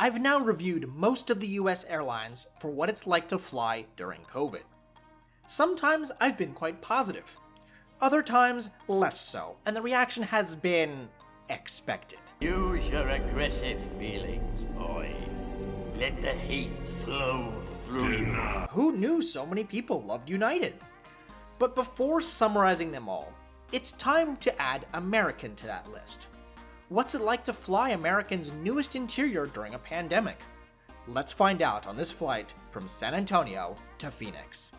I've now reviewed most of the US airlines for what it's like to fly during COVID. Sometimes I've been quite positive. Other times, less so, and the reaction has been expected. Use your aggressive feelings, boy. Let the hate flow through you. Who knew so many people loved United? But before summarizing them all, it's time to add American to that list. What's it like to fly American's newest interior during a pandemic? Let's find out on this flight from San Antonio to Phoenix.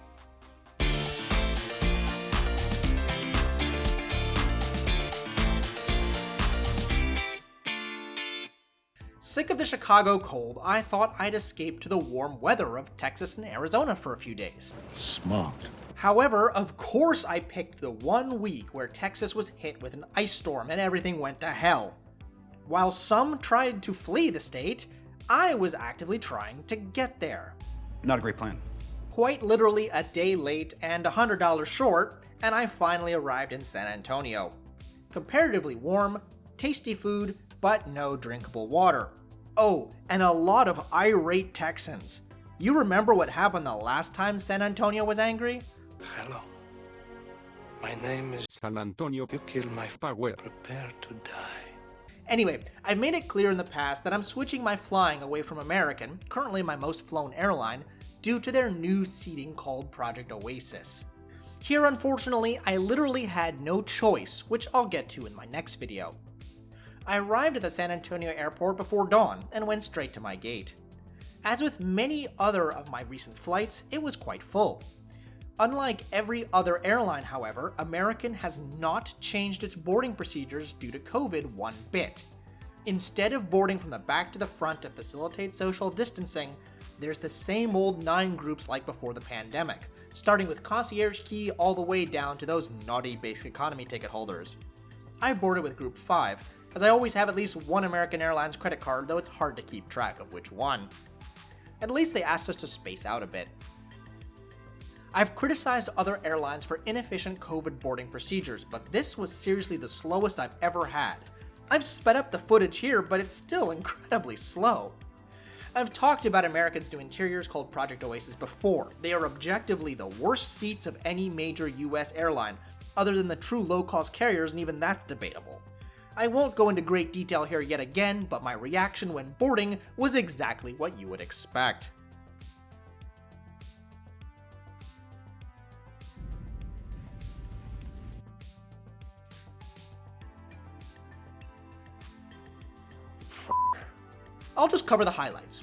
Sick of the Chicago cold, I thought I'd escape to the warm weather of Texas and Arizona for a few days. Smart. However, of course I picked the 1 week where Texas was hit with an ice storm and everything went to hell. While some tried to flee the state, I was actively trying to get there. Not a great plan. Quite literally a day late and $100 short, and I finally arrived in San Antonio. Comparatively warm, tasty food, but no drinkable water. Oh, and a lot of irate Texans. You remember what happened the last time San Antonio was angry? Hello. My name is San Antonio. You killed my Power. Prepare to die. Anyway, I've made it clear in the past that I'm switching my flying away from American, currently my most flown airline, due to their new seating called Project Oasis. Here, unfortunately, I literally had no choice, which I'll get to in my next video. I arrived at the San Antonio airport before dawn and went straight to my gate. As with many other of my recent flights, it was quite full. Unlike every other airline, however, American has not changed its boarding procedures due to COVID one bit. Instead of boarding from the back to the front to facilitate social distancing, there's the same old 9 groups like before the pandemic, starting with concierge key all the way down to those naughty basic economy ticket holders. I boarded with group 5, as I always have at least one American Airlines credit card, though it's hard to keep track of which one. At least they asked us to space out a bit. I've criticized other airlines for inefficient COVID boarding procedures, but this was seriously the slowest I've ever had. I've sped up the footage here, but it's still incredibly slow. I've talked about American's new interiors called Project Oasis before. They are objectively the worst seats of any major US airline, other than the true low-cost carriers, and even that's debatable. I won't go into great detail here yet again, but my reaction when boarding was exactly what you would expect. I'll just cover the highlights.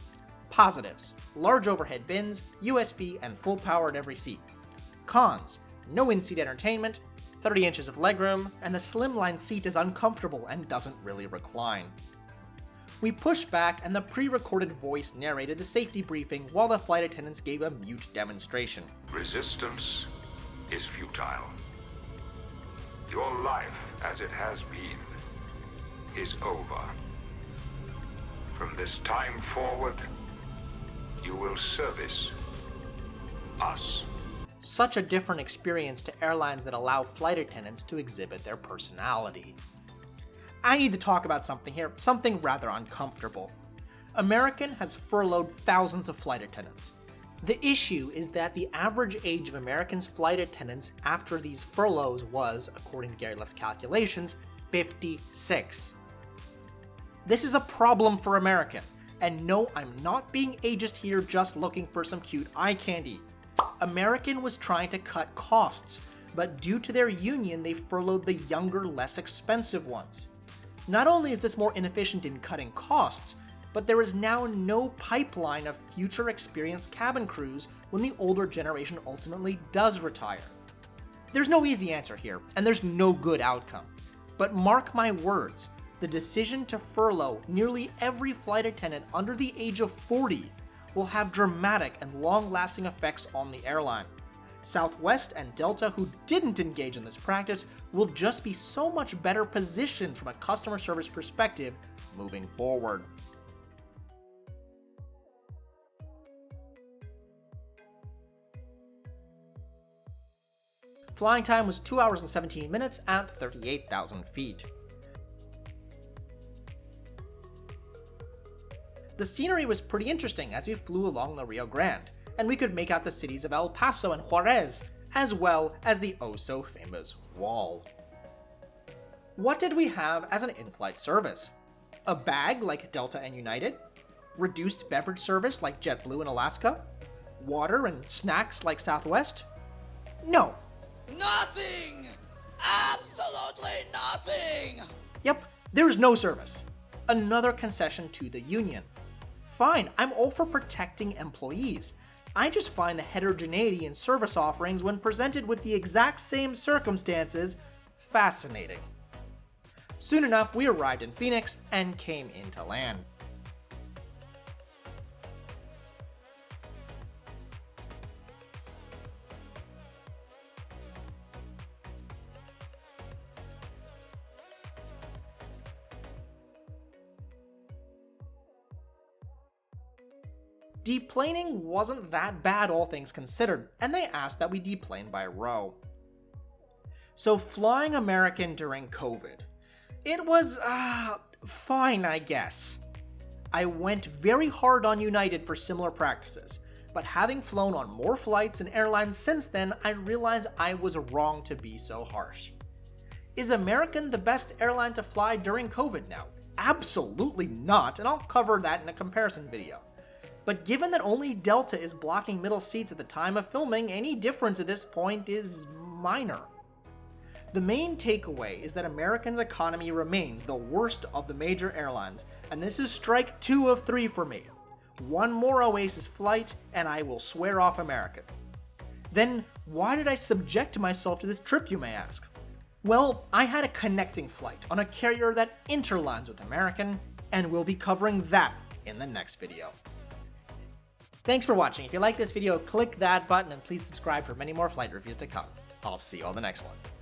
Positives: large overhead bins, USB, and full power at every seat. Cons: no in-seat entertainment, 30 inches of legroom, and the slimline seat is uncomfortable and doesn't really recline. We pushed back and the pre-recorded voice narrated the safety briefing while the flight attendants gave a mute demonstration. Resistance is futile. Your life, as it has been, is over. From this time forward, you will service us. Such a different experience to airlines that allow flight attendants to exhibit their personality. I need to talk about something here, something rather uncomfortable. American has furloughed thousands of flight attendants. The issue is that the average age of American's flight attendants after these furloughs was, according to Gary Left's calculations, 56. This is a problem for American, and no, I'm not being ageist here just looking for some cute eye candy. American was trying to cut costs, but due to their union, they furloughed the younger, less expensive ones. Not only is this more inefficient in cutting costs, but there is now no pipeline of future experienced cabin crews when the older generation ultimately does retire. There's no easy answer here, and there's no good outcome. But mark my words, the decision to furlough nearly every flight attendant under the age of 40 will have dramatic and long-lasting effects on the airline. Southwest and Delta, who didn't engage in this practice, will just be so much better positioned from a customer service perspective moving forward. Flying time was 2 hours and 17 minutes at 38,000 feet. The scenery was pretty interesting as we flew along the Rio Grande, and we could make out the cities of El Paso and Juarez, as well as the oh-so-famous Wall. What did we have as an in-flight service? A bag like Delta and United? Reduced beverage service like JetBlue in Alaska? Water and snacks like Southwest? No. Nothing! Absolutely nothing! Yep, there's no service. Another concession to the union. Fine, I'm all for protecting employees. I just find the heterogeneity in service offerings when presented with the exact same circumstances fascinating. Soon enough, we arrived in Phoenix and came into land. Deplaning wasn't that bad all things considered, and they asked that we deplane by row. So flying American during COVID, it was, fine I guess. I went very hard on United for similar practices, but having flown on more flights and airlines since then, I realized I was wrong to be so harsh. Is American the best airline to fly during COVID now? Absolutely not, and I'll cover that in a comparison video. But given that only Delta is blocking middle seats at the time of filming, any difference at this point is minor. The main takeaway is that American's economy remains the worst of the major airlines, and this is strike 2 of 3 for me. One more Oasis flight, and I will swear off American. Then, why did I subject myself to this trip, you may ask? Well, I had a connecting flight on a carrier that interlines with American, and we'll be covering that in the next video. Thanks for watching. If you like this video, click that button and please subscribe for many more flight reviews to come. I'll see you on the next one.